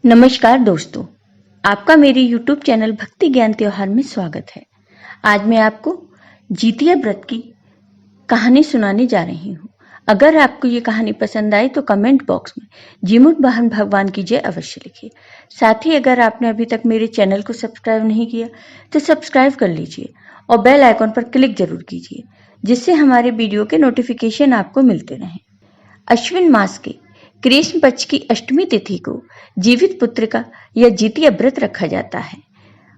नमस्कार दोस्तों, आपका मेरे YouTube चैनल भक्ति ज्ञान त्योहार में स्वागत है। आज मैं आपको जितिया व्रत की कहानी सुनाने जा रही हूँ। अगर आपको ये कहानी पसंद आई तो कमेंट बॉक्स में जीमुत वाहन भगवान की जय अवश्य लिखिए। साथ ही अगर आपने अभी तक मेरे चैनल को सब्सक्राइब नहीं किया तो सब्सक्राइब कर लीजिए और बेल आइकॉन पर क्लिक जरूर कीजिए, जिससे हमारे वीडियो के नोटिफिकेशन आपको मिलते रहें। अश्विन मास के कृष्ण पक्ष की अष्टमी तिथि को जीवित पुत्रिका या जितिया व्रत रखा जाता है।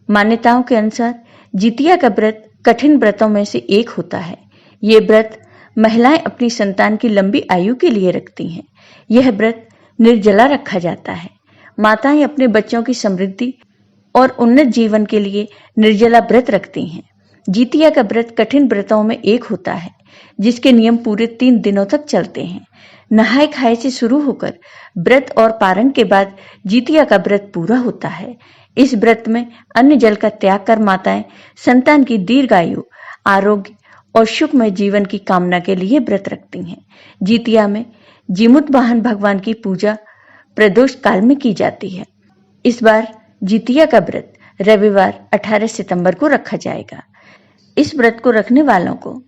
मान्यताओं के अनुसार जितिया का व्रत कठिन व्रतों में से एक होता है। ये व्रत महिलाएं अपनी संतान की लंबी आयु के लिए रखती हैं। यह व्रत निर्जला रखा जाता है। माताएं अपने बच्चों की समृद्धि और उन्नत जीवन के लिए निर्जला व्रत रखती हैं। जितिया का व्रत कठिन व्रतों में एक होता है, जिसके नियम पूरे 3 दिनों तक चलते हैं। नहाए खाए से शुरू होकर व्रत और पारण के बाद जितिया का व्रत पूरा होता है। इस व्रत में अन्न जल का त्याग कर माताएं संतान की दीर्घायु, आरोग्य और सुखमय जीवन की कामना के लिए व्रत रखती हैं। जितिया में जीमुत वाहन भगवान की पूजा प्रदोष काल में की जाती है। इस बार जितिया का व्रत रविवार 18 सितंबर को रखा जाएगा। इस व्रत को रखने वालों को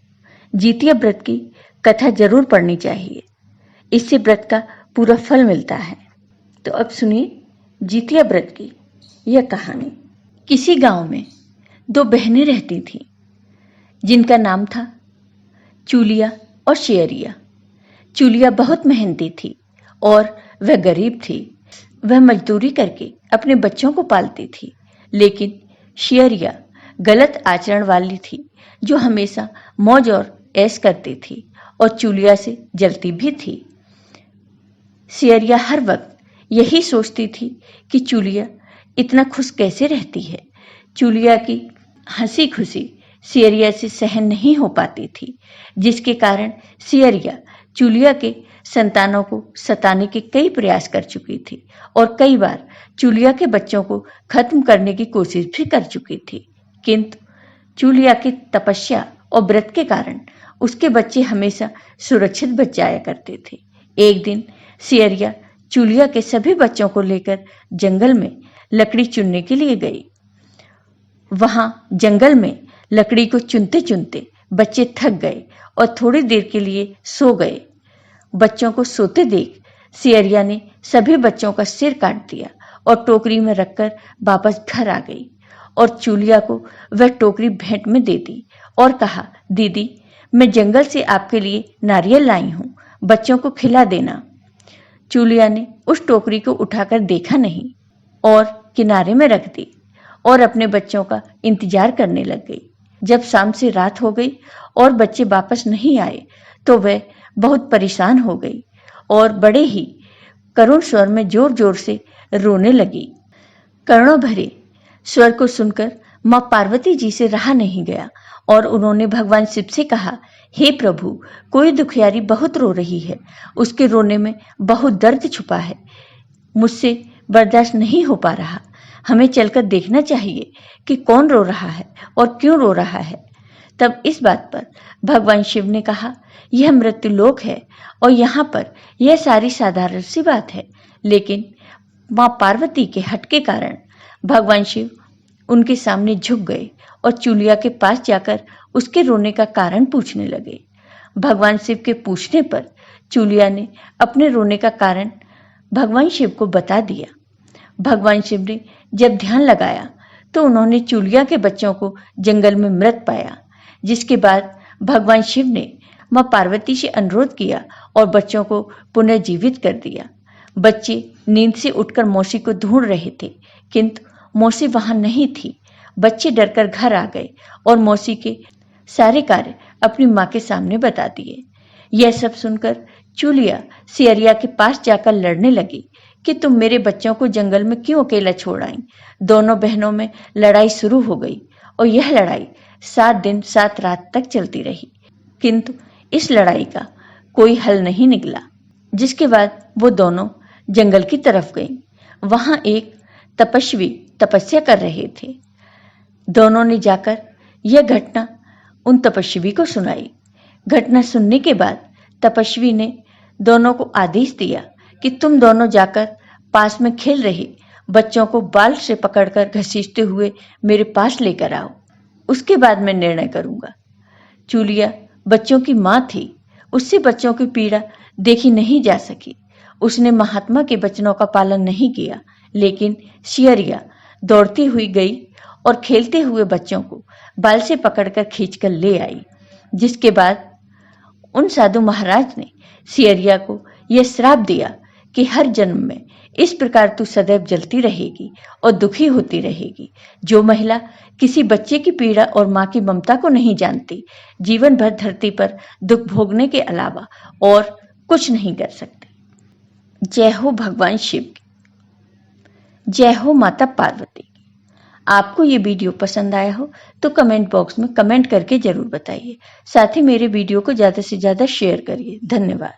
जितिया व्रत की कथा जरूर पढ़नी चाहिए। इससे व्रत का पूरा फल मिलता है। तो अब सुनिए जितिया व्रत की यह कहानी। किसी गांव में 2 बहनें रहती थीं, जिनका नाम था चूलिया और शेरिया। चूलिया बहुत मेहनती थी और वह गरीब थी। वह मजदूरी करके अपने बच्चों को पालती थी, लेकिन शेरिया गलत आचरण वाली थी, जो हमेशा मौज और ऐश करती थी और चूलिया से जलती भी थी। शेरिया हर वक्त यही सोचती थी कि चूलिया इतना खुश कैसे रहती है। चूलिया की हंसी खुशी शेरिया से सहन नहीं हो पाती थी, जिसके कारण शेरिया चूलिया के संतानों को सताने के कई प्रयास कर चुकी थी और कई बार चूलिया के बच्चों को खत्म करने की कोशिश भी कर चुकी थी। किंतु चूलिया की तपस्या और व्रत के कारण उसके बच्चे हमेशा सुरक्षित बच जाया करते थे। एक दिन शेरिया चूलिया के सभी बच्चों को लेकर जंगल में लकड़ी चुनने के लिए गई। वहां जंगल में लकड़ी को चुनते चुनते बच्चे थक गए और थोड़ी देर के लिए सो गए। बच्चों को सोते देख शेरिया ने सभी बच्चों का सिर काट दिया और टोकरी में रखकर वापस घर आ गई और चूलिया को वह टोकरी भेंट में दे दी और कहा, दीदी, मैं जंगल से आपके लिए नारियल लाई हूं, बच्चों को खिला देना। चूलिया ने उस टोकरी को उठाकर देखा नहीं और किनारे में रख दी और अपने बच्चों का इंतजार करने लग गई। जब शाम से रात हो गई और बच्चे वापस नहीं आए तो वह बहुत परेशान हो गई और बड़े ही करुण स्वर में जोर जोर से रोने लगी। कर्णों भरे स्वर को सुनकर मां पार्वती जी से रहा नहीं गया और उन्होंने भगवान शिव से कहा, हे प्रभु, कोई दुखियारी बहुत रो रही है, उसके रोने में बहुत दर्द छुपा है, मुझसे बर्दाश्त नहीं हो पा रहा, हमें चलकर देखना चाहिए कि कौन रो रहा है और क्यों रो रहा है। तब इस बात पर भगवान शिव ने कहा, यह मृत्युलोक है और यहाँ पर यह सारी साधारण सी बात है। लेकिन मां पार्वती के हट के कारण भगवान शिव उनके सामने झुक गए और चूलिया के पास जाकर उसके रोने का कारण पूछने लगे। भगवान शिव के पूछने पर चूलिया ने अपने रोने का कारण भगवान शिव को बता दिया। भगवान शिव ने जब ध्यान लगाया तो उन्होंने चूलिया के बच्चों को जंगल में मृत पाया, जिसके बाद भगवान शिव ने मां पार्वती से अनुरोध किया और बच्चों को पुनर्जीवित कर दिया। बच्चे नींद से उठकर मौसी को ढूंढ रहे थे, किंतु मौसी वहां नहीं थी। बच्चे डरकर घर आ गए और मौसी के सारे कार्य अपनी मां के सामने बता दिए। यह सब सुनकर चूलिया शेरिया के पास जाकर लड़ने लगी कि तुम मेरे बच्चों को जंगल में क्यों अकेला छोड़ आई। दोनों बहनों में लड़ाई शुरू हो गई और यह लड़ाई 7 दिन 7 रात तक चलती रही, किंतु इस लड़ाई का कोई हल नहीं निकला। जिसके बाद वो दोनों जंगल की तरफ गईं। वहां एक तपस्वी तपस्या कर रहे थे। दोनों ने जाकर यह घटना उन तपस्वी को सुनाई। घटना सुनने के बाद तपस्वी ने दोनों को आदेश दिया कि तुम दोनों जाकर पास में खेल रहे बच्चों को बाल से पकड़कर घसीटते हुए मेरे पास लेकर आओ, उसके बाद मैं निर्णय करूंगा। चूलिया बच्चों की मां थी, उससे बच्चों की पीड़ा देखी नहीं जा सकी। उसने महात्मा के वचनों का पालन नहीं किया, लेकिन सियरिया दौड़ती हुई गई और खेलते हुए बच्चों को बाल से पकड़कर खींचकर ले आई। जिसके बाद उन साधु महाराज ने सियरिया को यह श्राप दिया कि हर जन्म में इस प्रकार तू सदैव जलती रहेगी और दुखी होती रहेगी। जो महिला किसी बच्चे की पीड़ा और मां की ममता को नहीं जानती, जीवन भर धरती पर दुख भोगने के अलावा और कुछ नहीं कर सकती। जय हो भगवान शिव की, जय हो माता पार्वती की। आपको ये वीडियो पसंद आया हो तो कमेंट बॉक्स में कमेंट करके जरूर बताइए। साथ ही मेरे वीडियो को ज़्यादा से ज़्यादा शेयर करिए। धन्यवाद।